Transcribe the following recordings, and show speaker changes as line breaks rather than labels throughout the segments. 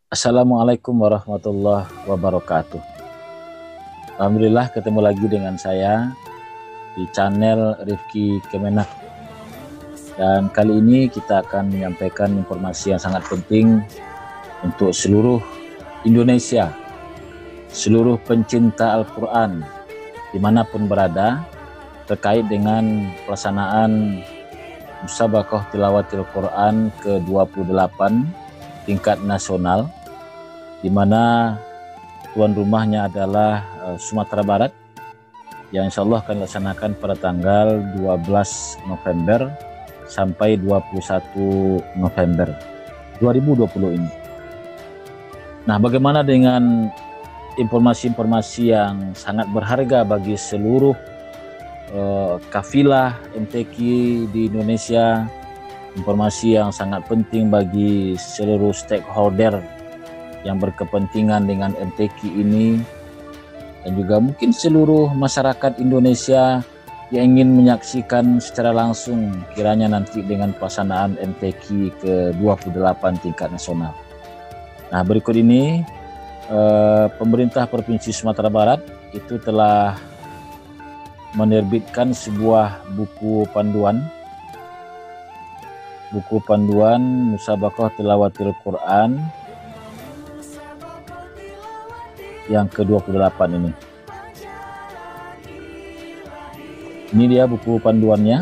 Assalamualaikum warahmatullahi wabarakatuh. Alhamdulillah ketemu lagi dengan saya di channel Rifki Kemenak. Dan kali ini kita akan menyampaikan informasi yang sangat penting untuk seluruh Indonesia, seluruh pencinta Al-Quran dimanapun berada, terkait dengan pelaksanaan Musabaqah Tilawatil Quran ke-28 tingkat nasional, di mana tuan rumahnya adalah Sumatera Barat, yang insya Allah akan dilaksanakan pada tanggal 12 November sampai 21 November 2020 ini. Nah, bagaimana dengan informasi-informasi yang sangat berharga bagi seluruh kafilah MTQ di Indonesia, informasi yang sangat penting bagi seluruh stakeholder yang berkepentingan dengan MTQ ini, dan juga mungkin seluruh masyarakat Indonesia yang ingin menyaksikan secara langsung kiranya nanti dengan pelaksanaan MTQ ke-28 tingkat nasional. Nah, berikut ini pemerintah Provinsi Sumatera Barat itu telah menerbitkan sebuah buku panduan Musabaqah Tilawatil Quran yang ke-28 ini. Ini dia buku panduannya.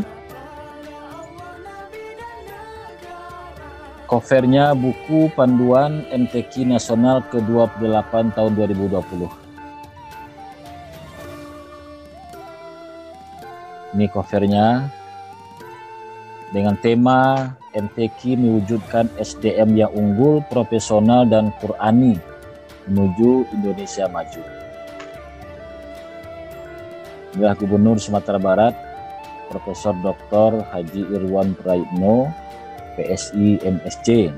Covernya buku panduan MTQ Nasional ke-28 tahun 2020. Ini covernya dengan tema MTQ mewujudkan SDM yang unggul, profesional, dan Qurani menuju Indonesia maju. Inilah Gubernur Sumatera Barat, Profesor Dr. Haji Irwan Praitno, PSI MSC.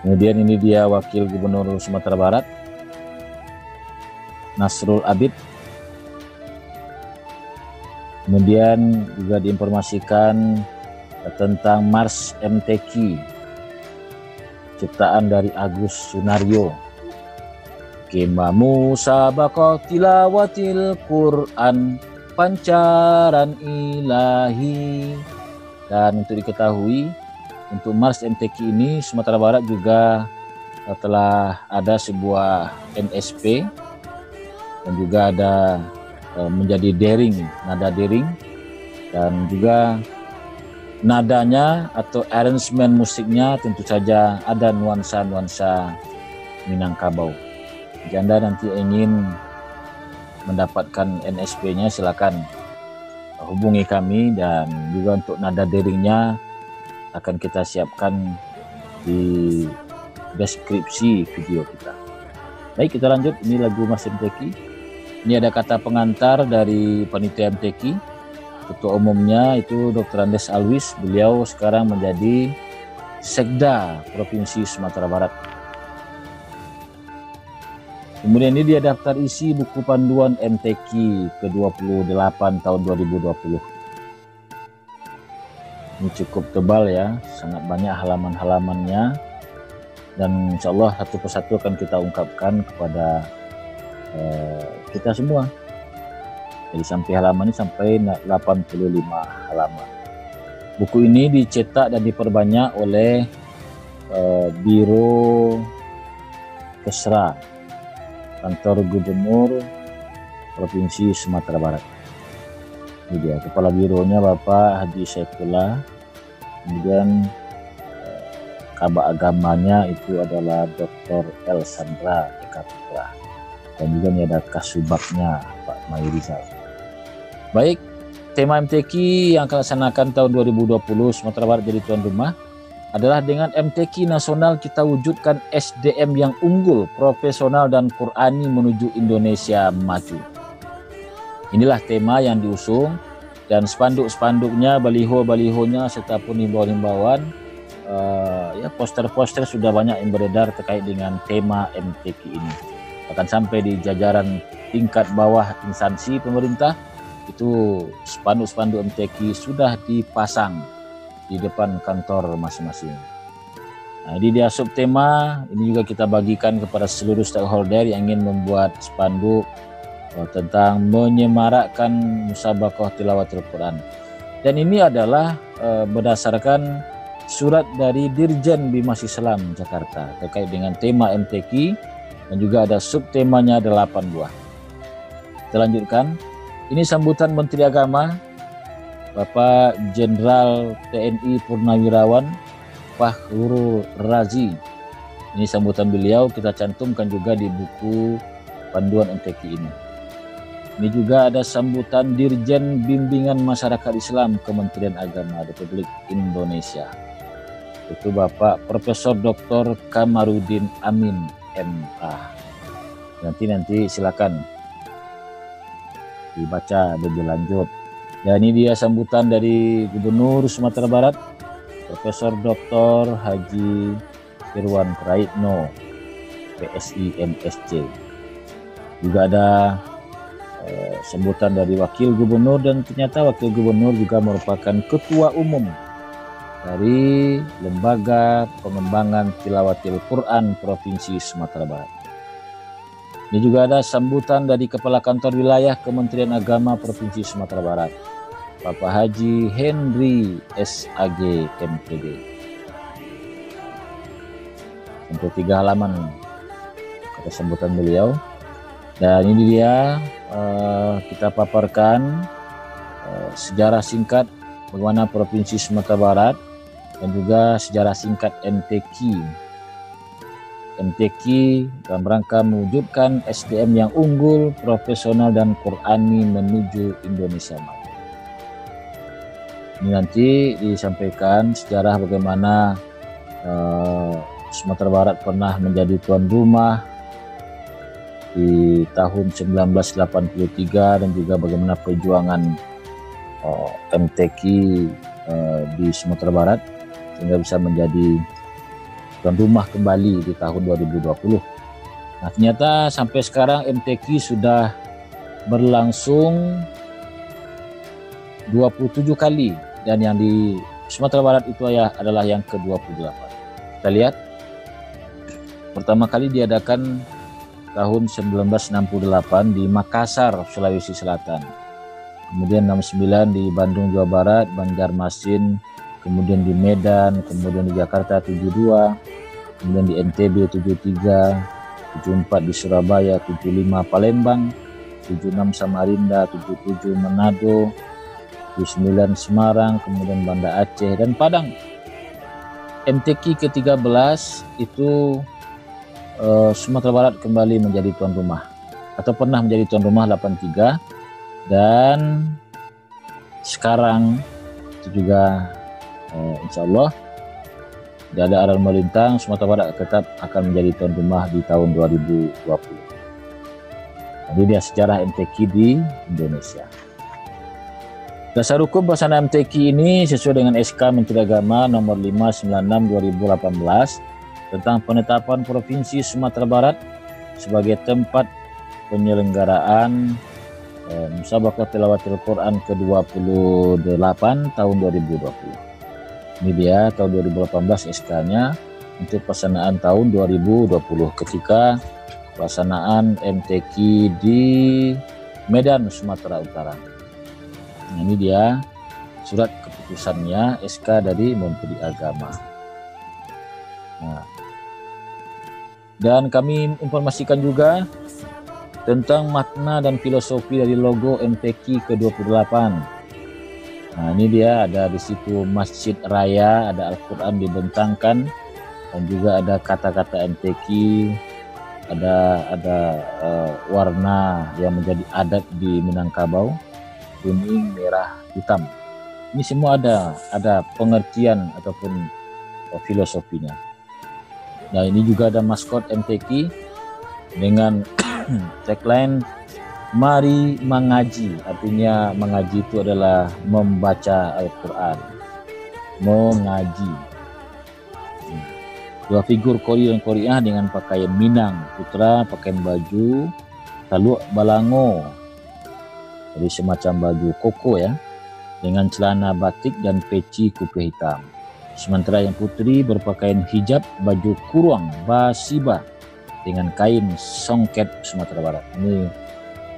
Kemudian ini dia Wakil Gubernur Sumatera Barat, Nasrul Abid. Kemudian juga diinformasikan tentang Mars MTQ, ciptaan dari Agus Sunaryo. Kema Musabaqah Tilawatil Quran, pancaran ilahi. Dan untuk diketahui, untuk Mars MTQ ini Sumatera Barat juga telah ada sebuah NSP, dan juga ada menjadi daring, nada daring, dan juga nadanya atau arrangement musiknya tentu saja ada nuansa-nuansa Minangkabau. Jika Anda nanti ingin mendapatkan NSP-nya, silakan hubungi kami, dan juga untuk nada daringnya akan kita siapkan di deskripsi video kita. Baik, kita lanjut. Ini lagu Mas MTQ. Ini ada kata pengantar dari panitia MTQ. Ketua umumnya itu Dr. Andes Alwis. Beliau sekarang menjadi Sekda Provinsi Sumatera Barat. Kemudian ini dia daftar isi buku panduan MTQ ke-28 tahun 2020. Ini cukup tebal ya, sangat banyak halaman-halamannya, dan insya Allah satu persatu akan kita ungkapkan kepada kita semua. Jadi sampai halaman ini sampai 85 halaman. Buku ini dicetak dan diperbanyak oleh Biro Kesra, Kantor Gubernur Provinsi Sumatera Barat. Ini dia kepala bironya Bapak Haji Saifullah. Kemudian Kabak agamanya itu adalah Dr. El Sandra Eka Putra. Dan juga ini ada Kasubagnya Pak Mayrizal. Baik, tema MTQ yang akan dilaksanakan tahun 2020 Sumatera Barat jadi tuan rumah adalah dengan MTQ nasional kita wujudkan SDM yang unggul, profesional, dan Qurani menuju Indonesia maju. Inilah tema yang diusung, dan spanduk-spanduknya, baliho-balihonya, serta pun himbauan-himbauan, ya poster-poster sudah banyak yang beredar terkait dengan tema MTQ ini. Akan sampai di jajaran tingkat bawah instansi pemerintah, itu spanduk-spanduk MTQ sudah dipasang di depan kantor masing-masing. Nah, ini dia subtema, ini juga kita bagikan kepada seluruh stakeholder yang ingin membuat spanduk tentang menyemarakkan musabaqah tilawatil Quran. Dan ini adalah berdasarkan surat dari Dirjen Bimas Islam Jakarta terkait dengan tema MTQ, dan juga ada subtemanya 8 buah. Kita lanjutkan. Ini sambutan Menteri Agama Bapak Jenderal TNI Purnawirawan Fakhrul Razi. Ini sambutan beliau kita cantumkan juga di buku panduan MTQ ini. Ini juga ada sambutan Dirjen Bimbingan Masyarakat Islam Kementerian Agama Republik Indonesia. Itu Bapak Profesor Dr. Kamarudin Amin MA. Nanti silakan dibaca lebih lanjut. Dan ini dia sambutan dari Gubernur Sumatera Barat Profesor Dr. Haji Irwan Praitno PSI MSC. Juga ada sambutan dari Wakil Gubernur, dan ternyata Wakil Gubernur juga merupakan Ketua Umum dari Lembaga Pengembangan Tilawatil Quran Provinsi Sumatera Barat. Ini juga ada sambutan dari Kepala Kantor Wilayah Kementerian Agama Provinsi Sumatera Barat Bapak Haji Henry SAG MPD. Sampai 3 halaman kata sambutan beliau. Dan ini dia kita paparkan sejarah singkat bagaimana Provinsi Sumatera Barat, dan juga sejarah singkat MTQ. MTQ dalam rangka mewujudkan SDM yang unggul, profesional, dan Qurani menuju Indonesia Maju. Ini nanti disampaikan sejarah bagaimana Sumatera Barat pernah menjadi tuan rumah di tahun 1983, dan juga bagaimana perjuangan MTQ di Sumatera Barat sehingga bisa menjadi tuan rumah kembali di tahun 2020. Nah, ternyata sampai sekarang MTQ sudah berlangsung 27 kali, dan yang di Sumatera Barat itu adalah yang ke-28. Kita lihat, pertama kali diadakan tahun 1968 di Makassar, Sulawesi Selatan. Kemudian 69 di Bandung, Jawa Barat, Banjarmasin, kemudian di Medan, kemudian di Jakarta 72, kemudian di NTB 73, 74 di Surabaya, 75 Palembang, 76 Samarinda, 77 Manado, 79 Semarang, kemudian Banda Aceh, dan Padang. MTQ ke-13 itu Sumatera Barat kembali menjadi tuan rumah, atau pernah menjadi tuan rumah 83, dan sekarang itu juga insya Allah tidak ada arahan melintang, Sumatera Barat tetap akan menjadi tuan rumah di tahun 2020. Jadi dia sejarah MTQ di Indonesia. Dasar hukum pelaksanaan MTQ ini sesuai dengan SK Menteri Agama nomor 596/2018 tentang penetapan Provinsi Sumatera Barat sebagai tempat penyelenggaraan Musabaqah Tilawatil Quran ke-28 tahun 2020. Ini dia tahun 2018 SK-nya untuk pelaksanaan tahun 2020 ketika pelaksanaan MTQ di Medan, Sumatera Utara. Nah, ini dia surat keputusannya SK dari Menteri Agama. Nah, dan kami informasikan juga tentang makna dan filosofi dari logo MTQ ke-28. Nah, ini dia ada di situ Masjid Raya, ada Al-Quran dibentangkan, dan juga ada kata-kata MTQ, ada warna yang menjadi adat di Minangkabau, kuning, merah, hitam. Ini semua ada pengertian ataupun filosofinya. Nah, ini juga ada maskot MTQ dengan tagline "Mari mengaji", artinya mengaji itu adalah membaca Al-Quran, mengaji. Dua figur Qori dan Qoriah dengan pakaian Minang, putra pakaian baju taluk balango, jadi semacam baju koko ya. dengan celana batik dan peci kuplih hitam. Sementara yang putri berpakaian hijab, baju kurung, basiba dengan kain songket Sumatera Barat. Ini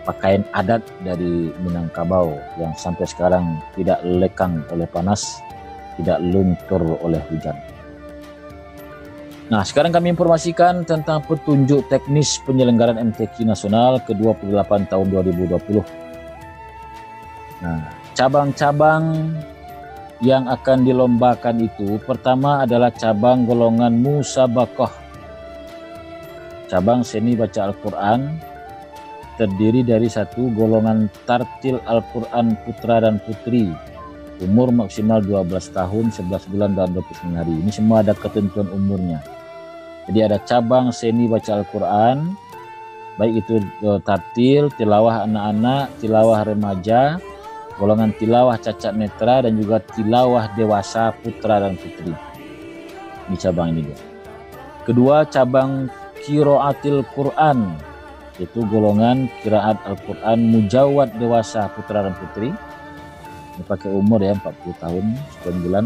pakaian adat dari Minangkabau yang sampai sekarang tidak lekang oleh panas, tidak luntur oleh hujan. Nah, sekarang kami informasikan tentang petunjuk teknis penyelenggaraan MTQ Nasional ke-28 tahun 2020. Nah, cabang-cabang yang akan dilombakan itu pertama adalah cabang golongan musabaqah, cabang seni baca Al-Quran, terdiri dari satu golongan tartil Al-Quran putra dan putri, umur maksimal 12 tahun, 11 bulan dan 29 hari. Ini semua ada ketentuan umurnya. Jadi ada cabang seni baca Al-Quran, baik itu tartil, tilawah anak-anak, tilawah remaja, golongan tilawah cacat netra, dan juga tilawah dewasa putra dan putri. Ini cabang ini dia. Kedua, cabang qiraatil Quran, yaitu golongan qiraat Al-Quran mujawad dewasa putra dan putri. Ini pakai umur ya 40 tahun 9 bulan.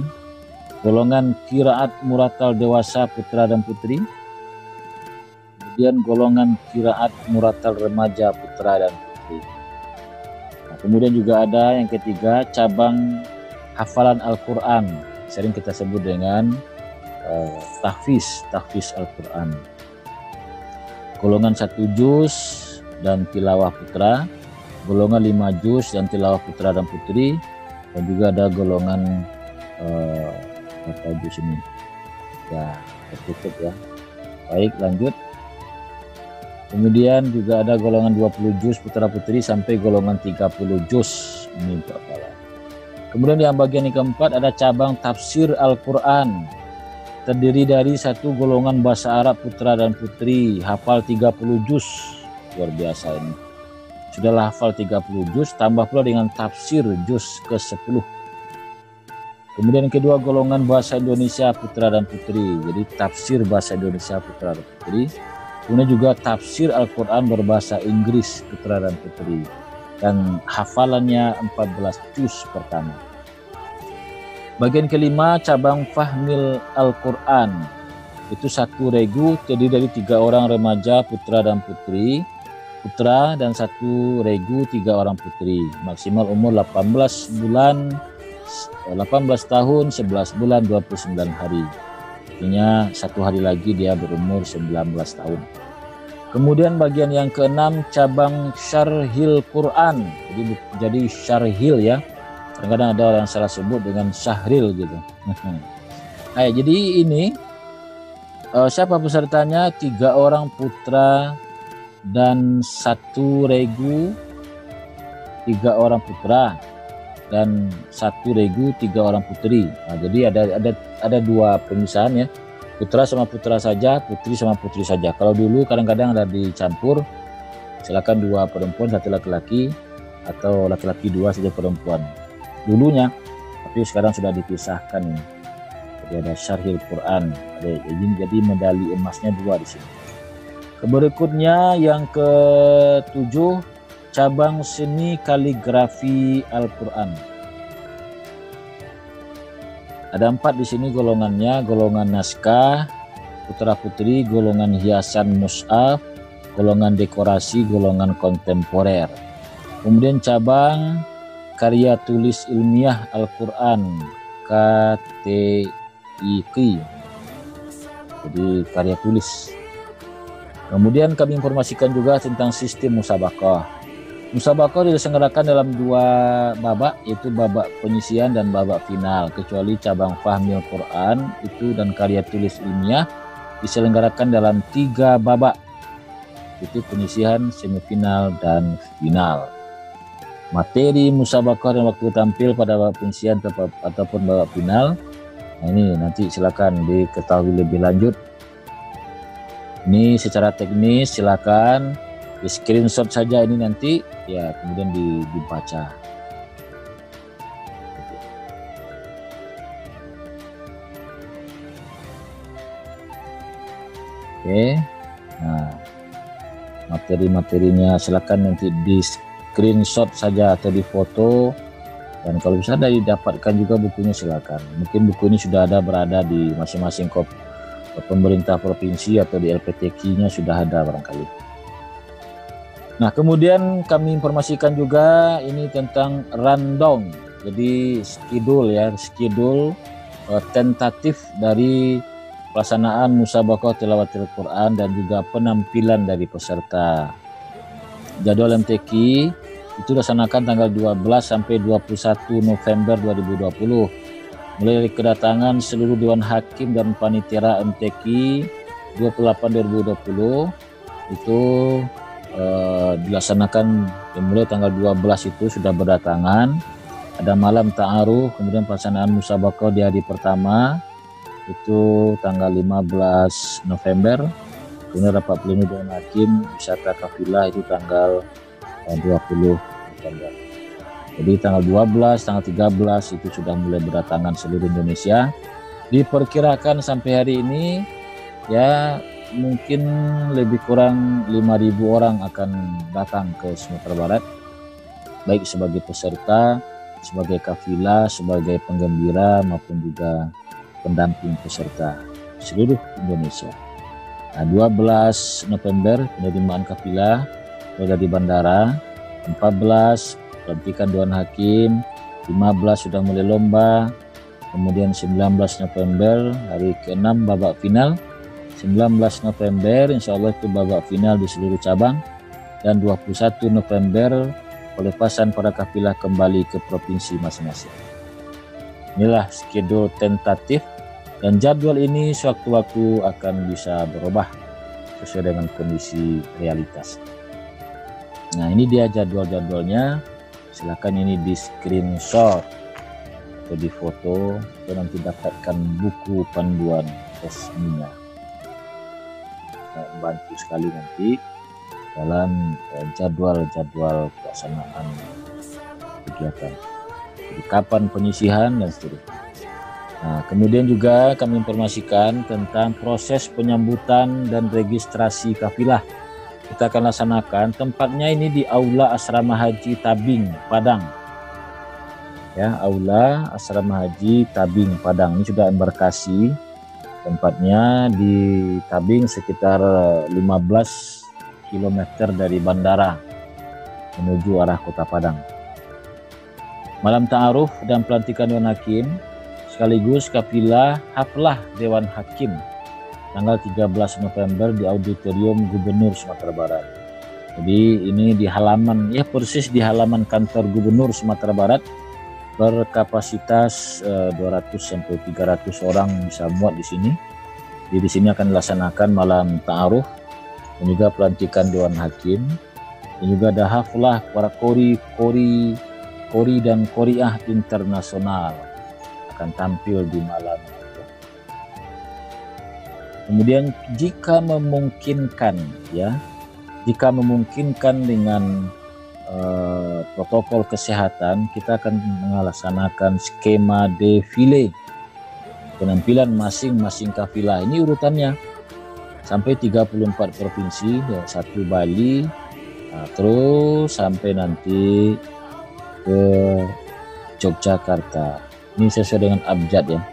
Golongan qiraat muratal dewasa putra dan putri. Kemudian golongan qiraat muratal remaja putra dan putri. Kemudian juga ada yang ketiga, cabang hafalan Al-Quran. Sering kita sebut dengan tahfiz Al-Quran. Golongan 1 juz dan tilawah putra, golongan 5 juz dan tilawah putra dan putri, dan juga ada golongan berapa juz ini? Ya, tertutup ya. Baik, lanjut. Kemudian juga ada golongan 20 juz putra putri sampai golongan 30 juz. Ini untuk hafalan. Kemudian yang bagian yang keempat ada cabang tafsir Al-Quran. Terdiri dari satu golongan bahasa Arab putra dan putri, hafal 30 juz. Luar biasa ini. Sudahlah hafal 30 juz, tambah pula dengan tafsir juz ke-10. Kemudian yang kedua golongan bahasa Indonesia putra dan putri. Jadi tafsir bahasa Indonesia putra dan putri. Kemudian juga tafsir Al-Quran berbahasa Inggris putra dan putri. Dan hafalannya 14 juz pertama. Bagian kelima, cabang Fahmil Al-Quran. Itu satu regu terdiri dari 3 orang remaja putra dan putri. Putra dan satu regu 3 orang putri. Maksimal umur 18 tahun, 11 bulan, 29 hari. Artinya 1 hari lagi dia berumur 19 tahun. Kemudian bagian yang keenam, cabang Syarhil Quran. Jadi Syarhil ya. Kadang-kadang ada orang salah sebut dengan Syahril gitu. Jadi ini siapa pesertanya? 3 orang putra dan 1 regu, 3 orang putra dan 1 regu 3 orang putri. Nah, jadi ada 2 pemisahan ya. Putra sama putra saja, putri sama putri saja. Kalau dulu kadang-kadang ada dicampur, silakan 2 perempuan 1 laki-laki, atau laki-laki 2 saja perempuan. Dulunya, tapi sekarang sudah dipisahkan ini. Jadi ada Syarhil Quran, jadi medali emasnya 2 di sini. Berikutnya yang ke-7, cabang seni kaligrafi Al-Quran. Ada 4 di sini golongannya, golongan naskah putra putri, golongan hiasan mushaf, golongan dekorasi, golongan kontemporer. Kemudian cabang karya tulis ilmiah Al-Quran, KTIQ. Jadi karya tulis. Kemudian kami informasikan juga tentang sistem musabaqah. Musabaqah diselenggarakan dalam 2 babak, yaitu babak penyisian dan babak final, kecuali cabang Fahmil Quran itu dan karya tulis ilmiah diselenggarakan dalam 3 babak, itu penyisian, semifinal, dan final. Materi musabaqah dan waktu tampil pada babak penyisian ataupun babak final, nah ini nanti silakan diketahui lebih lanjut. Ini secara teknis silakan di screenshot saja ini nanti ya, kemudian dibaca. Oke, nah materi-materinya silakan nanti di screenshot saja atau di foto Dan kalau bisa didapatkan juga bukunya silakan. Mungkin buku ini sudah berada di masing-masing pemerintah provinsi atau di LPTQ-nya sudah ada barangkali. Nah, kemudian kami informasikan juga ini tentang rundown. Jadi schedule tentatif dari pelaksanaan musabaqah tilawatil Quran dan juga penampilan dari peserta. Jadwal MTQ itu dilaksanakan tanggal 12 sampai 21 November 2020. Mulai dari kedatangan seluruh Dewan Hakim dan Panitera MTQ 28 2020 itu dilaksanakan mulai tanggal 12 itu sudah berdatangan. Ada malam ta'aruf, kemudian pelaksanaan musabaqah di hari pertama itu tanggal 15 November. Kemudian rapat pleno Dewan Hakim wisata kafilah itu tanggal 20 November. Jadi tanggal 12, tanggal 13 itu sudah mulai berdatangan seluruh Indonesia. Diperkirakan sampai hari ini ya mungkin lebih kurang 5.000 orang akan datang ke Sumatera Barat, baik sebagai peserta, sebagai kafilah, sebagai penggembira maupun juga pendamping peserta seluruh Indonesia. Nah, 12 November penerimaan kafilah mulai di bandara, 14 pelantikan Dewan Hakim, 15 sudah mulai lomba, kemudian 19 November hari ke-6 babak final, 19 November insya Allah itu babak final di seluruh cabang, dan 21 November pelepasan para kafilah kembali ke provinsi masing-masing. Inilah schedule tentatif, dan jadwal ini sewaktu-waktu akan bisa berubah sesuai dengan kondisi realitas. Nah, ini dia jadwal-jadwalnya. Silakan ini di screenshot atau di foto dan nanti dapatkan buku panduan resminya. Bantu sekali nanti dalam jadwal-jadwal pelaksanaan kegiatan. Jadi kapan penyisihan dan seterusnya. Nah, kemudian juga kami informasikan tentang proses penyambutan dan registrasi kafilah. Kita akan laksanakan tempatnya ini di Aula Asrama Haji Tabing, Padang. Ya, Aula Asrama Haji Tabing, Padang. Ini sudah embarkasi. Tempatnya di Tabing sekitar 15 km dari bandara menuju arah Kota Padang. Malam ta'aruf dan pelantikan Dewan Hakim sekaligus kafilah haflah Dewan Hakim tanggal 13 November di Auditorium Gubernur Sumatera Barat. Jadi ini di halaman, ya persis di halaman kantor Gubernur Sumatera Barat, berkapasitas 200 sampai 300 orang bisa muat di sini. Jadi di sini akan dilaksanakan malam ta'aruf dan juga pelantikan Dewan Hakim. Dan juga ada haflah para kori dan koriah internasional akan tampil di malam itu. Kemudian jika memungkinkan dengan protokol kesehatan, kita akan melaksanakan skema defile penampilan masing-masing kafilah. Ini urutannya sampai 34 provinsi, satu Bali, terus sampai nanti ke Yogyakarta. Ini sesuai dengan abjad ya.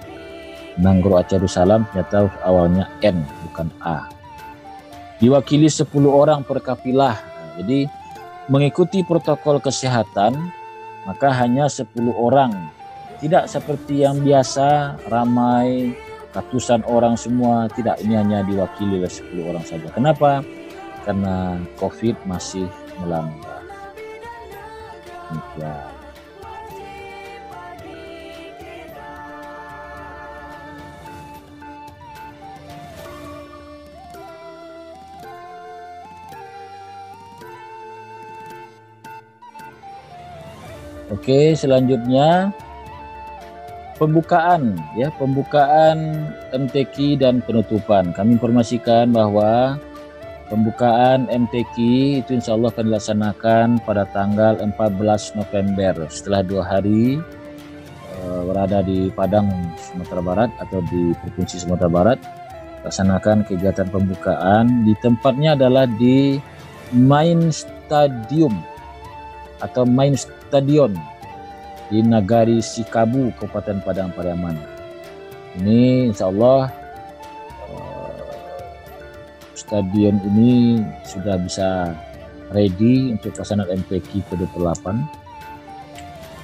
Nanggro Aceh Darussalam ternyata awalnya N bukan A. Diwakili 10 orang per kafilah. Jadi mengikuti protokol kesehatan maka hanya 10 orang. Tidak seperti yang biasa ramai ratusan orang semua, tidak, ini hanya diwakili oleh 10 orang saja. Kenapa? Karena COVID masih melanda. Ya. Oke, selanjutnya pembukaan MTQ dan penutupan. Kami informasikan bahwa pembukaan MTQ itu insya Allah akan dilaksanakan pada tanggal 14 November. Setelah 2 hari berada di Padang, Sumatera Barat atau di Provinsi Sumatera Barat, laksanakan kegiatan pembukaan. Di tempatnya adalah di Main Stadium atau Main Stadion di Nagari Sikabu, Kabupaten Padang Pariaman. Ini insya Allah stadion ini sudah bisa ready untuk pelaksanaan MTQ ke-28.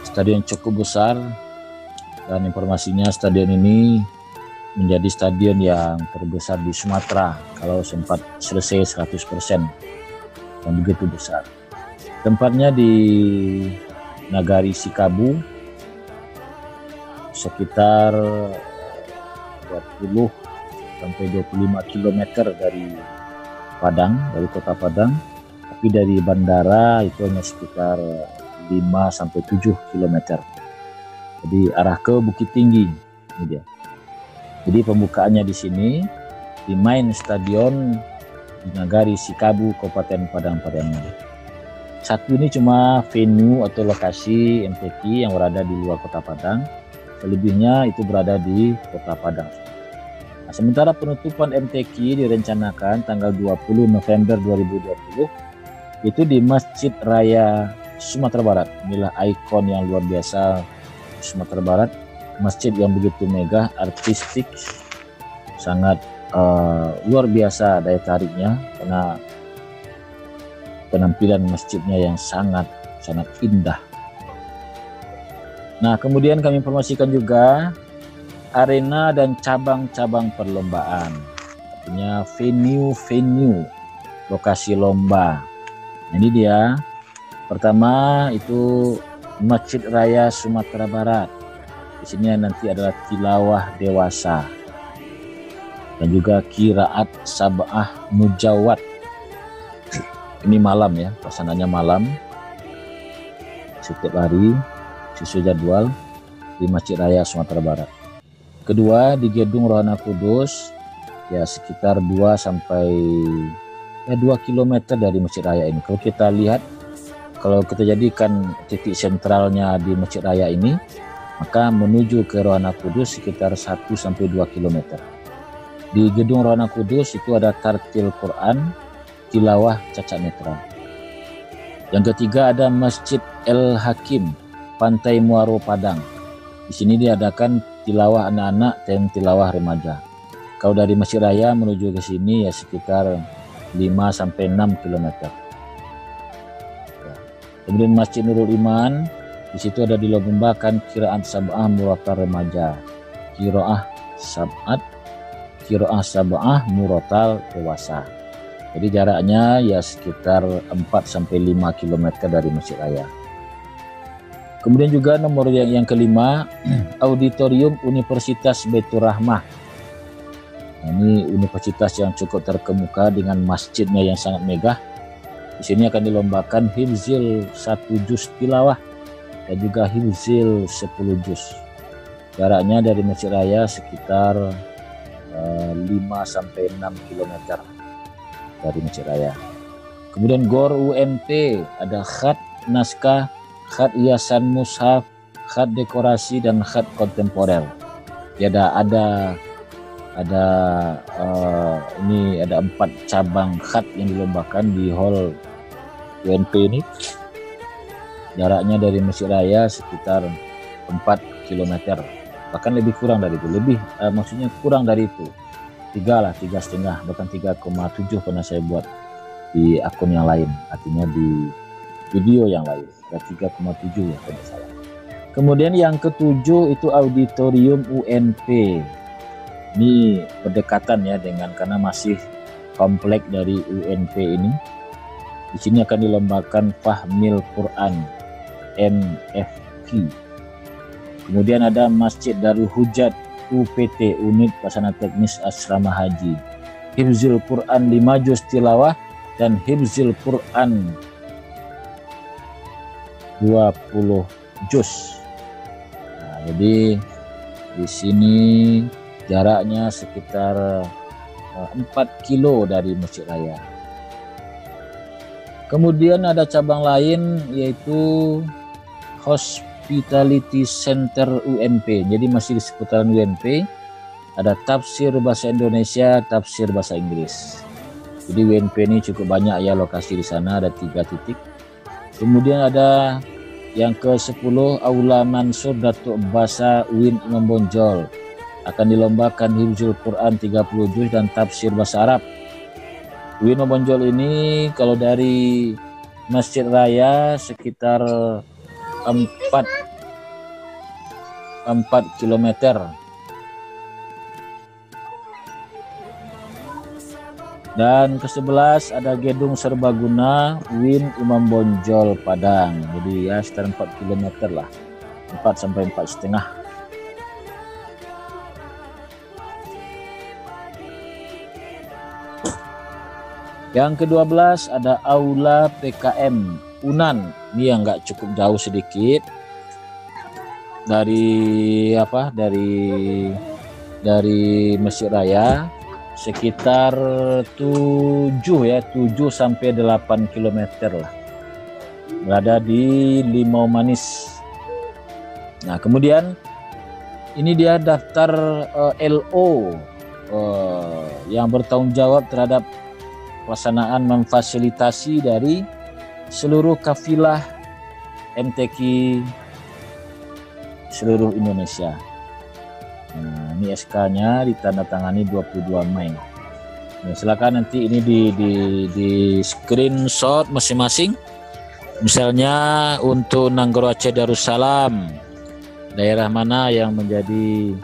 Stadion cukup besar, dan informasinya stadion ini menjadi stadion yang terbesar di Sumatera kalau sempat selesai 100%, dan begitu besar. Tempatnya di Nagari Sikabu, sekitar 20 sampai 25 km dari Padang, dari kota Padang, tapi dari bandara itu hanya sekitar 5 sampai 7 km. Jadi arah ke Bukit Tinggi ini dia. Jadi pembukaannya di sini di main stadion di Nagari Sikabu, Kabupaten Padang Pariaman. Satu ini cuma venue atau lokasi MTQ yang berada di luar kota Padang. Selebihnya itu berada di kota Padang. Nah, sementara penutupan MTQ direncanakan tanggal 20 November 2020 itu di Masjid Raya Sumatera Barat. Inilah ikon yang luar biasa Sumatera Barat, masjid yang begitu megah, artistik, sangat luar biasa daya tariknya karena penampilan masjidnya yang sangat indah. Nah, kemudian kami informasikan juga arena dan cabang-cabang perlombaan, artinya venue lokasi lomba. Ini dia. Pertama itu Masjid Raya Sumatera Barat. Di sini nanti adalah tilawah dewasa dan juga qiraat sab'ah mujawad. Ini malam ya, pelaksanaannya malam setiap hari sesuai jadwal di Masjid Raya Sumatera Barat. Kedua di Gedung Rohana Kudus, ya sekitar 2 sampai 2 km dari Masjid Raya ini. Kalau kita lihat, kalau kita jadikan titik sentralnya di Masjid Raya ini, maka menuju ke Rohana Kudus sekitar 1 sampai 2 km. Di Gedung Rohana Kudus itu ada tartil Quran, tilawah cacat netral. Yang ketiga ada Masjid El Hakim, Pantai Muaro Padang. Di sini diadakan tilawah anak-anak dan tilawah remaja. Kalau dari Masjid Raya menuju ke sini ya sekitar 5 sampai 6 km. Ya. Kemudian Masjid Nurul Iman, di situ ada dilombakan qiraat sab'ah muratal remaja, qiraah sab'ah muratal dewasa. Jadi jaraknya ya sekitar 4 sampai 5 km dari Masjid Raya. Kemudian juga nomor yang kelima, Auditorium Universitas Baitur Rahmah. Nah, ini universitas yang cukup terkemuka dengan masjidnya yang sangat megah. Di sini akan dilombakan hifzil 1 juz tilawah dan juga hifzil 10 juz. Jaraknya dari Masjid Raya sekitar 5 sampai 6 km dari Masjid Raya. Kemudian GOR UNP, ada khat naskah, khat hiasan mushaf, khat dekorasi, dan khat kontemporer. Ya ini ada 4 cabang khat yang dilombakan di hall UNP ini. Jaraknya dari Masjid Raya sekitar 4 km, bahkan lebih kurang dari itu, maksudnya kurang dari itu, 3,5, bahkan 3,7 pernah saya buat di akun yang lain, artinya di video yang lain ada 3,7 ya kalau salah. Kemudian yang ketujuh itu Auditorium UNP. Ini berdekatan ya karena masih komplek dari UNP ini. Di sini akan dilombakan Fahmil Quran MFQ. Kemudian ada Masjid Darul Hujat UPT, Unit Pelaksana Teknis Asrama Haji, hifzil Quran 5 juz tilawah dan hifzil Quran 20 juz. Nah, jadi di sini jaraknya sekitar 4 kilo dari Masjid Raya. Kemudian ada cabang lain yaitu Hospitality Center UNP. Jadi masih di seputaran UNP, ada tafsir bahasa Indonesia, tafsir bahasa Inggris. Jadi UNP ini cukup banyak ya lokasi di sana, ada 3 titik. Kemudian ada Yang ke-10 Aula Mansur Datuk Basa UIN Imam Bonjol. Akan dilombakan hifzul Quran 30 juz dan tafsir bahasa Arab. UIN Imam Bonjol ini kalau dari Masjid Raya sekitar 4 kilometer. Dan ke-11 ada Gedung Serbaguna UIN Imam Bonjol Padang. Jadi ya sekitar 4 km lah, 4 sampai 4,5. Yang ke-12 ada Aula PKM Unan. Ini yang nggak cukup jauh sedikit dari dari Masjid Raya, sekitar 7 sampai 8 km lah, berada di Limau Manis. Nah kemudian ini dia daftar LO yang bertanggung jawab terhadap pelaksanaan memfasilitasi dari seluruh kafilah MTQ seluruh Indonesia. Nah, ini SK-nya ditandatangani 22 Mei. Nah, silakan nanti ini di screenshot masing-masing. Misalnya untuk Nanggoro Aceh Darussalam, daerah mana yang menjadi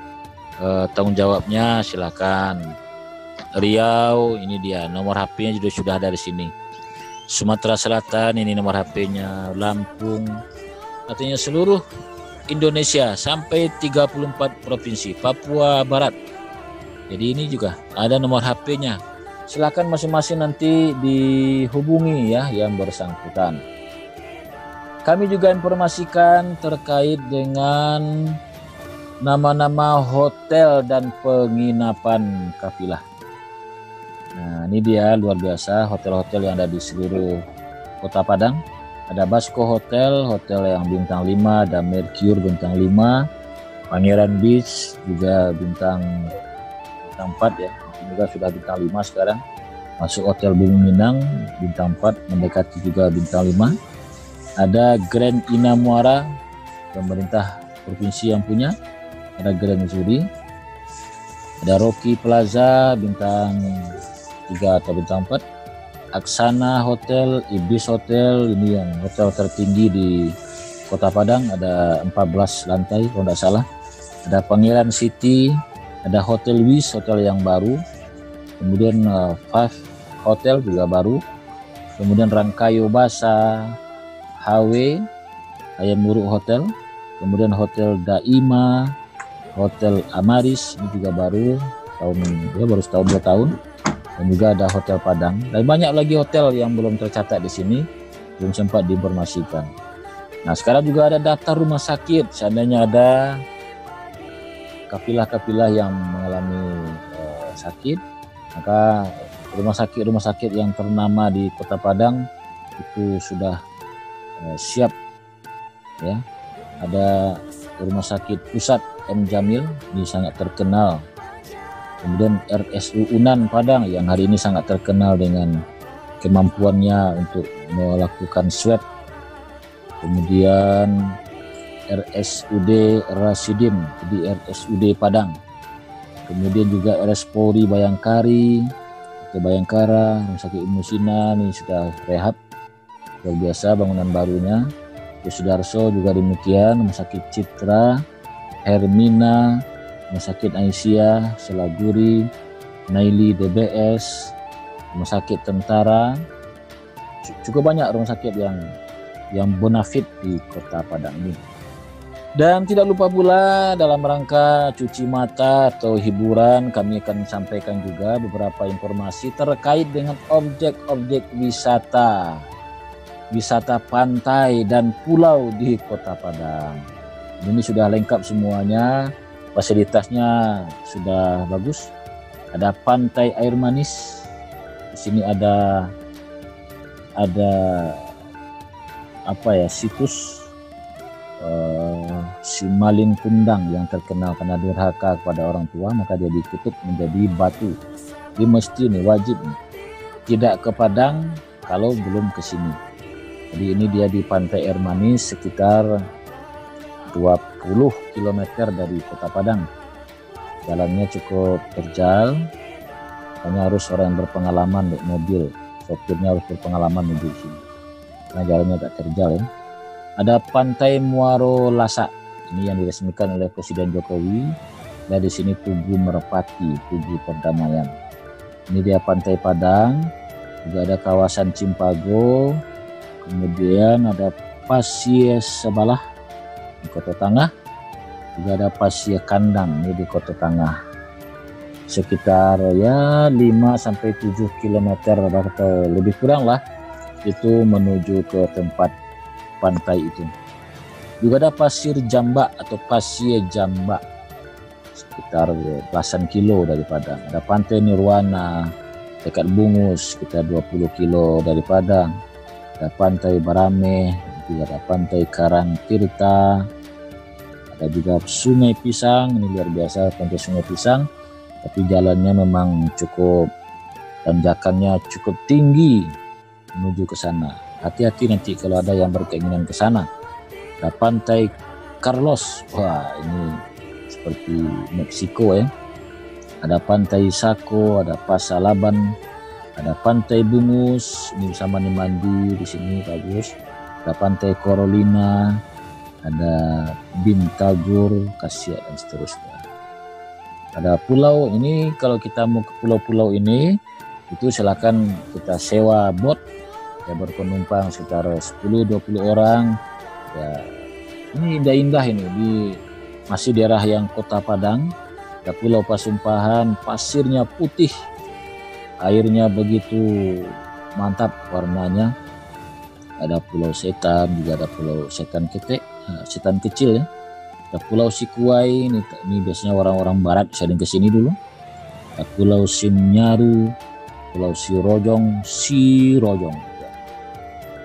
tanggung jawabnya, silakan. Riau, ini dia nomor HP-nya juga sudah ada di sini. Sumatera Selatan, ini nomor HP-nya. Lampung, artinya seluruh Indonesia sampai 34 provinsi. Papua Barat, jadi ini juga ada nomor HP-nya. Silakan masing-masing nanti dihubungi ya yang bersangkutan. Kami juga informasikan terkait dengan nama-nama hotel dan penginapan kafilah. Nah ini dia luar biasa hotel-hotel yang ada di seluruh Kota Padang. Ada Basco Hotel, hotel yang bintang 5, ada Mercure bintang 5, Pangeran Beach juga bintang 4 ya, ini juga sudah bintang 5 sekarang. Masuk Hotel Bumi Minang bintang 4, mendekati juga bintang 5. Ada Grand Ina Muara, pemerintah provinsi yang punya. Ada Grand Missouri. Ada Rocky Plaza bintang 3 atau bintang 4. Aksana Hotel, Ibis Hotel, ini yang hotel tertinggi di Kota Padang, ada 14 lantai kalau tidak salah. Ada Pangeran City, ada Hotel Wis, hotel yang baru. Kemudian Five Hotel juga baru. Kemudian Rangkayo Basa, HW, Ayam Buruk Hotel. Kemudian Hotel Daima, Hotel Amaris, ini juga baru baru setahun 2 tahun. Dan juga ada Hotel Padang, dan banyak lagi hotel yang belum tercatat di sini, belum sempat diinformasikan. Nah sekarang juga ada daftar rumah sakit, seandainya ada kafilah-kafilah yang mengalami sakit, maka rumah sakit yang ternama di Kota Padang itu sudah siap ya. Ada Rumah Sakit Pusat M. Jamil, ini sangat terkenal. Kemudian RSU Unan Padang yang hari ini sangat terkenal dengan kemampuannya untuk melakukan swab. Kemudian RSUD Rasidin, jadi RSUD Padang. Kemudian juga RS Polri Bayangkari atau Bayangkara, Rumah Sakit Ibnu Sina ini sudah rehab, luar biasa bangunan barunya. Sudarso juga demikian, Rumah Sakit Citra, Hermina, Rumah Sakit Aisyah, Selaguri, Naili DBS, Rumah Sakit Tentara. Cukup banyak rumah sakit yang bonafit di Kota Padang ini. Dan tidak lupa pula dalam rangka cuci mata atau hiburan, kami akan sampaikan juga beberapa informasi terkait dengan objek-objek wisata pantai dan pulau di Kota Padang. Ini sudah lengkap semuanya. Fasilitasnya sudah bagus. Ada pantai air manis. Di sini ada situs Simalin Kundang yang terkenal karena durhaka kepada orang tua, maka dia dikutuk menjadi batu. Dia mesti nih, wajib nih, tidak ke Padang kalau belum ke sini. Jadi ini dia di Pantai Air Manis, sekitar 20 km dari Kota Padang. Jalannya cukup terjal, hanya harus orang yang berpengalaman naik mobil, sopirnya harus berpengalaman menuju sini karena jalannya agak terjal ya. Ada Pantai Muaro Lasa, ini yang diresmikan oleh Presiden Jokowi. Dan di sini Tugu Merpati, Tugu Perdamaian. Ini dia Pantai Padang, juga ada kawasan Cimpago, kemudian ada Pasir Sebalah di Kota Tangah, juga ada Pasir Kandang ini di Kota Tangah. Sekitar ya 5-7 km atau lebih kurang lah itu menuju ke tempat pantai itu. Juga ada Pasir Jambak atau Pasir Jambak, sekitar belasan kilo dari Padang. Ada Pantai Nirwana dekat Bungus, sekitar 20 kilo dari Padang. Ada Pantai Barame, juga ada Pantai Karangtirta, ada juga Sungai Pisang. Ini luar biasa Pantai Sungai Pisang, tapi jalannya memang cukup, tanjakannya cukup tinggi menuju ke sana. Hati-hati nanti kalau ada yang berkeinginan ke sana. Ada Pantai Carlos, wah ini seperti Meksiko ya. Ada Pantai Sako, ada Pasalaban, ada Pantai Bungus, ini bisa mandi di sini bagus. Ada Pantai Corolina, ada Bintagur, Kasia dan seterusnya. Ada pulau ini, kalau kita mau ke pulau-pulau ini itu silakan kita sewa bot ya, berpenumpang sekitar 10-20 orang ya. Ini indah-indah ini di masih daerah yang Kota Padang. Ada Pulau Pasumpahan, pasirnya putih, airnya begitu mantap warnanya. Ada Pulau Setan, juga ada Pulau Setan Ketek, setan kecil ya. Ada Pulau Sikuai, ini biasanya orang-orang barat sering ke sini dulu. Ada Pulau Simnyaru, Pulau Sirojong, ya.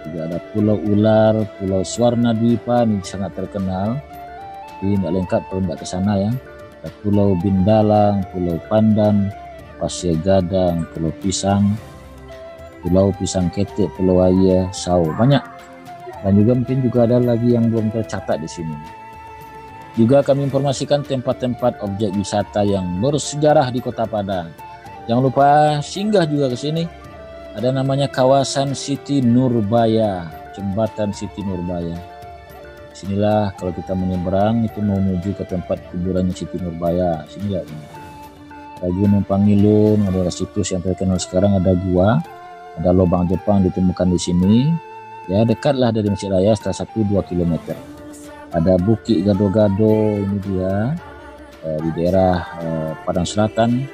Juga ada Pulau Ular, Pulau Swarna Dwipa, ini sangat terkenal. Ini tidak lengkap kalau tidak ke sana ya. Ada Pulau Bindalang, Pulau Pandan, Pasir Gadang, Pulau Pisang, Pulau Pisang Ketek, Pulau Ayah, Sau, banyak. Dan juga mungkin juga ada lagi yang belum tercatat di sini. Juga kami informasikan tempat-tempat objek wisata yang bersejarah di Kota Padang. Jangan lupa singgah juga ke sini. Ada namanya kawasan Siti Nurbaya, jembatan Siti Nurbaya. Sinilah kalau kita menyeberang itu mau menuju ke tempat kuburannya Siti Nurbaya. Sinilah ini. Ada Gunung Pangilun, ada situs yang terkenal sekarang, ada gua, ada lubang Jepang ditemukan di sini. Ya dekatlah dari Masjid Raya, setelah 1-2 km. Ada Bukit Gado-Gado, ini dia di daerah Padang Selatan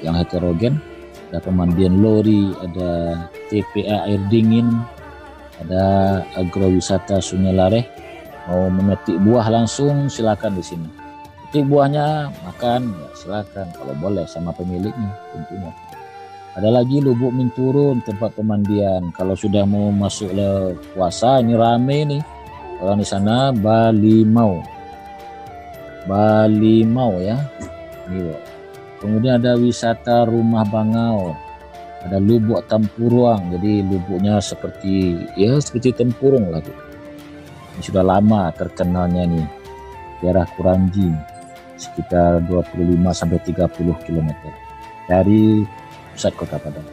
yang heterogen. Ada pemandian lori, ada TPA air dingin, ada agrowisata Sungai Lareh. Mau memetik buah langsung silakan di sini. Petik buahnya, makan ya silakan kalau boleh sama pemiliknya tentunya. Ada lagi Lubuk Minturun, tempat pemandian. Kalau sudah mau masuk puasa ini rame nih orang di sana. Balimau ya. Ini. Kemudian ada wisata Rumah Bangau. Ada Lubuk Tampuruang. Jadi lubuknya seperti tempurung lah gitu. Ini sudah lama terkenalnya nih, daerah Kuranji, sekitar 25-30 km dari pusat Kota Padang.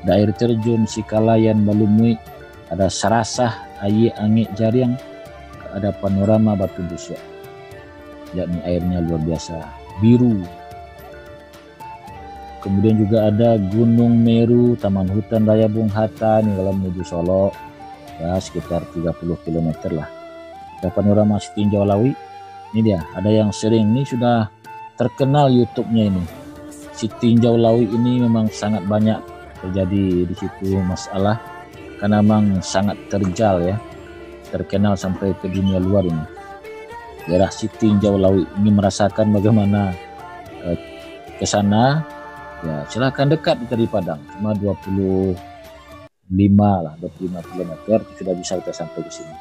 Ada air terjun Sikalayan Balumui, ada Sarasah Aye Angek Jariang, ada panorama Batu Busuk. Yakni airnya luar biasa biru. Kemudian juga ada Gunung Meru, Taman Hutan Raya Bung Hatta, ini kalau menuju Solo ya sekitar 30 km lah. Ada panorama Sitinjau Lawi. Ini dia, ada yang sering, ini sudah terkenal YouTube-nya ini. Sitinjau Lawi ini memang sangat banyak terjadi di situ masalah karena memang sangat terjal ya. Terkenal sampai ke dunia luar ini. Daerah Sitinjau Lawi ini merasakan bagaimana ke sana ya, silakan dekat dari Padang, cuma 25 km sudah bisa kita sampai ke sini.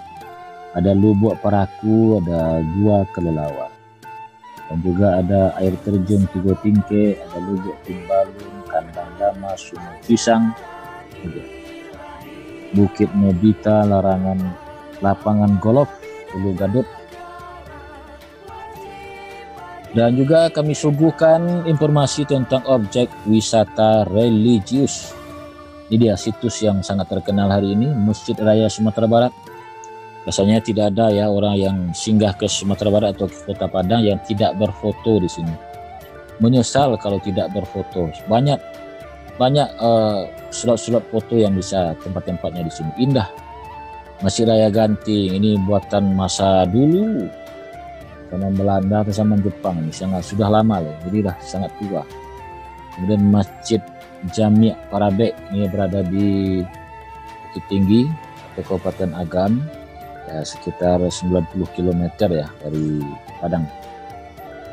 Ada Lubuk Paraku, ada Gua Kelelawar, dan juga ada air terjun Tigo Tingke, ada Lubuk Timbalun, Kandang Dama, Sungai Pisang. Bukit Nobita, lapangan golf Ulu Gadut. Dan juga kami suguhkan informasi tentang objek wisata religius. Ini dia situs yang sangat terkenal hari ini, Masjid Raya Sumatera Barat. Biasanya tidak ada ya orang yang singgah ke Sumatera Barat atau ke Kota Padang yang tidak berfoto di sini. Menyesal kalau tidak berfoto. Banyak slot-slot foto yang bisa tempat-tempatnya di sini. Indah. Masjid Raya Ganting ini buatan masa dulu. Zaman Belanda atau zaman Jepang, ini sudah lama loh, jadi dah sangat tua. Kemudian Masjid Jami' Parabek ini berada di Bukit Tinggi atau Kabupaten Agam, ya sekitar 90 km ya dari Padang.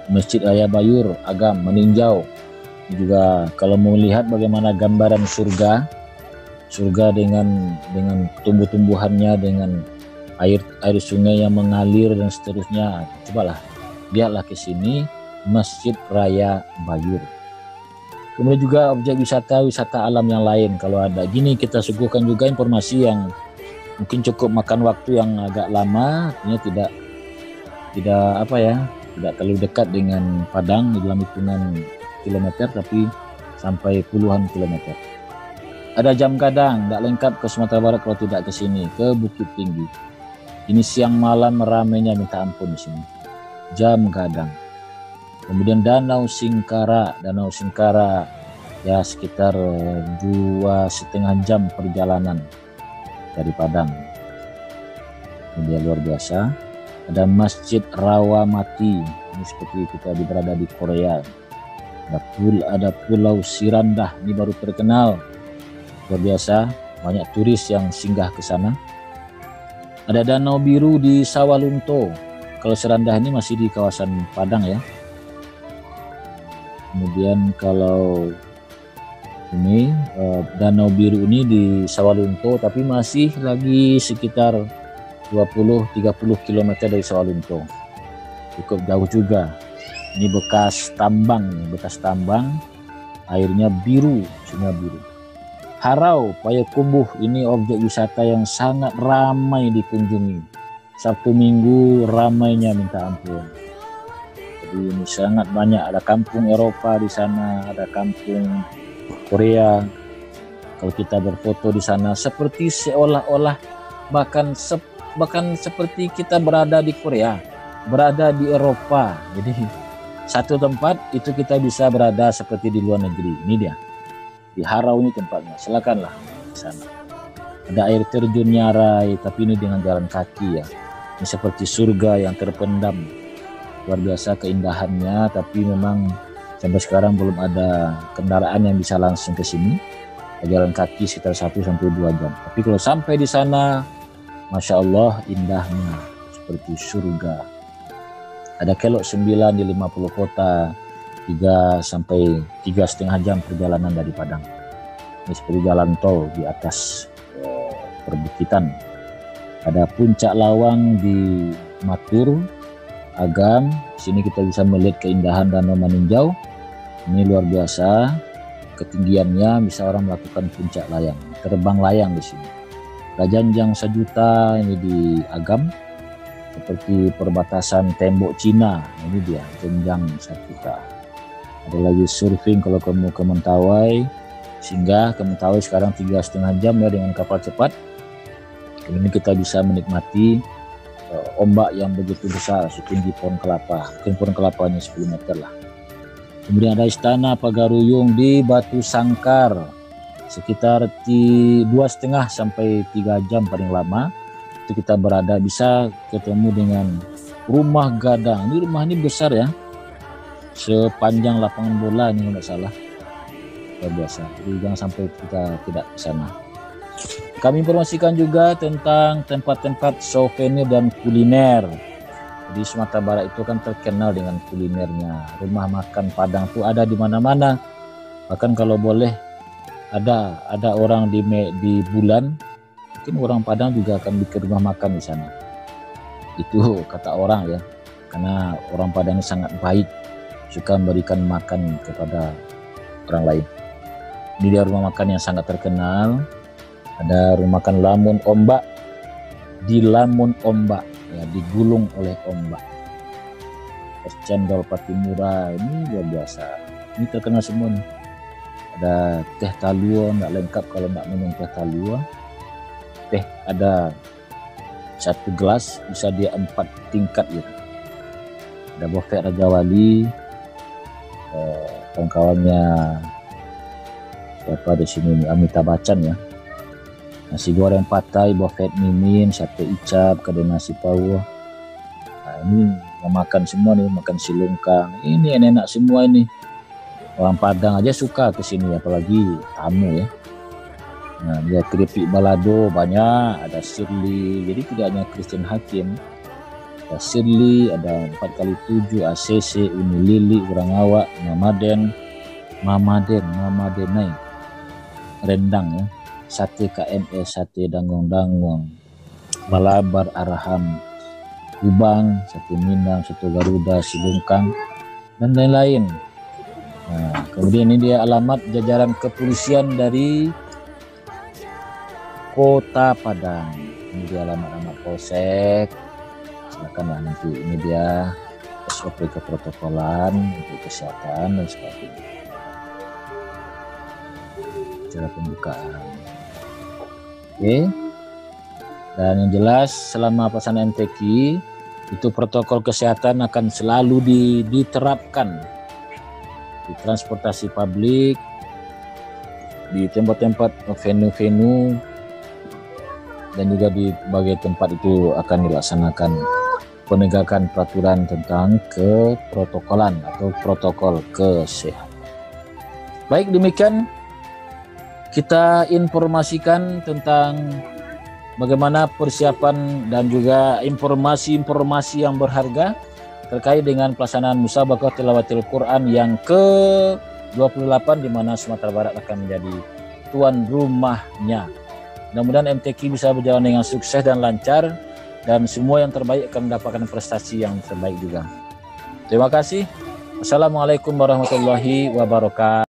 Masjid Raya Bayur Agam meninjau. Ini juga kalau mau melihat bagaimana gambaran surga dengan tumbuh-tumbuhannya, dengan air sungai yang mengalir dan seterusnya, cobalah lihatlah ke sini, Masjid Raya Bayur. Kemudian juga objek wisata alam yang lain, kalau ada gini kita suguhkan juga informasi yang mungkin cukup makan waktu yang agak lama, artinya tidak terlalu dekat dengan Padang di dalam hitungan kilometer, tapi sampai puluhan kilometer. Ada jam gadang, tidak lengkap ke Sumatera Barat kalau tidak ke sini, ke Bukit Tinggi. Ini siang malam ramainya minta ampun di sini. Jam gadang. Kemudian Danau Singkara ya sekitar 2,5 jam perjalanan dari Padang. Ini luar biasa. Ada Masjid Rawamati. Ini seperti kita berada di Korea. Ada Pulau Sirandah, ini baru terkenal. Luar biasa, banyak turis yang singgah ke sana. Ada Danau Biru di Sawalunto. Kalau Sirandah ini masih di kawasan Padang ya. Kemudian kalau ini Danau Biru ini di Sawalunto, tapi masih lagi sekitar 20-30 km dari Sawalunto. Cukup jauh juga. Ini bekas tambang, airnya biru, sungai biru. Harau Payakumbuh, ini objek wisata yang sangat ramai dikunjungi. Sabtu Minggu ramainya minta ampun. Jadi ini sangat banyak, ada kampung Eropa di sana, ada kampung Korea. Kalau kita berfoto di sana seperti seolah-olah bahkan seperti kita berada di Korea, berada di Eropa. Jadi satu tempat itu kita bisa berada seperti di luar negeri. Ini dia. Di Harau ini tempatnya, silakanlah di sana. Ada air terjun Nyarai, tapi ini dengan jalan kaki ya. Ini seperti surga yang terpendam. Luar biasa keindahannya, tapi memang sampai sekarang belum ada kendaraan yang bisa langsung ke sini. Jalan kaki sekitar 1-2 jam. Tapi kalau sampai di sana, Masya Allah indahnya seperti surga. Ada Kelok 9 di 50 kota. 3-3,5 jam perjalanan dari Padang. Ini seperti jalan tol di atas perbukitan. Ada Puncak Lawang di Matur, Agam. Sini kita bisa melihat keindahan Danau Maninjau. Ini luar biasa. Ketinggiannya bisa orang melakukan puncak layang, terbang layang di sini. Rajanjang Sejuta ini di Agam. Seperti perbatasan tembok Cina. Ini dia Jenjang Sejuta. Ada lagi surfing kalau kamu ke Mentawai, singgah ke Mentawai sekarang 3,5 jam ya dengan kapal cepat. Ini kita bisa menikmati ombak yang begitu besar setinggi pohon kelapa, mungkin pohon kelapanya 10 meter lah. Kemudian ada Istana Pagaruyung di Batu Sangkar, sekitar 2,5 sampai 3 jam paling lama. Itu kita berada, bisa ketemu dengan Rumah Gadang. Ini rumah ini besar ya, sepanjang lapangan bola ini kalau tidak salah. Luar biasa, jadi jangan sampai kita tidak ke sana. Kami informasikan juga tentang tempat-tempat souvenir dan kuliner. Di Sumatera Barat itu kan terkenal dengan kulinernya. Rumah makan Padang itu ada di mana-mana. Bahkan kalau boleh ada orang di bulan, mungkin orang Padang juga akan bikin rumah makan di sana. Itu kata orang ya, karena orang Padang ini sangat baik, suka memberikan makan kepada orang lain. Ini dia rumah makan yang sangat terkenal. Ada rumah makan Lamun Ombak di Lamun Ombak, ya, digulung oleh ombak. Es cendol Patimura ini luar biasa, ini terkenal semua nih. Ada teh talua, nggak lengkap kalau nggak minum teh talua. Teh ada 1 gelas bisa dia 4 tingkat gitu. Ada buffet Raja Wali, kawan-kawannya siapa di sini nih, Amitabh Bachchan ya. Nasi goreng patai, buffet mimin, sate icap, kedai nasi pawah. Nah, ini yang makan semua nih, makan silungkang. Ini enak-enak semua ini. Orang Padang aja suka ke sini, apalagi tamu ya. Nah, dia keripik balado banyak, ada sirli. Jadi tidak hanya Christian Hakim. Ada sirli, ada 4x7, ACC, Uni Lili, Urang Awak, Mamadenai, rendang ya. Sate KMS, sate dangong-dangong, balabar Araham, Ubang, sate Minang, soto Garuda, silungkang, dan lain-lain. Nah, kemudian ini dia alamat jajaran kepolisian dari Kota Padang. Ini dia alamat polsek. Silakan lah nanti, ini dia SOP keprotokolan untuk kesehatan dan sebagainya. Cara pembukaan. Oke. Dan yang jelas selama pelaksanaan MTQ itu protokol kesehatan akan selalu diterapkan di transportasi publik, di tempat-tempat venue-venue, dan juga di berbagai tempat itu akan dilaksanakan penegakan peraturan tentang keprotokolan atau protokol kesehatan. Baik, demikian kita informasikan tentang bagaimana persiapan dan juga informasi-informasi yang berharga terkait dengan pelaksanaan musabaqah tilawatil Quran yang ke-28 di mana Sumatera Barat akan menjadi tuan rumahnya. Mudah-mudahan MTQ bisa berjalan dengan sukses dan lancar, dan semua yang terbaik akan mendapatkan prestasi yang terbaik juga. Terima kasih. Assalamualaikum warahmatullahi wabarakatuh.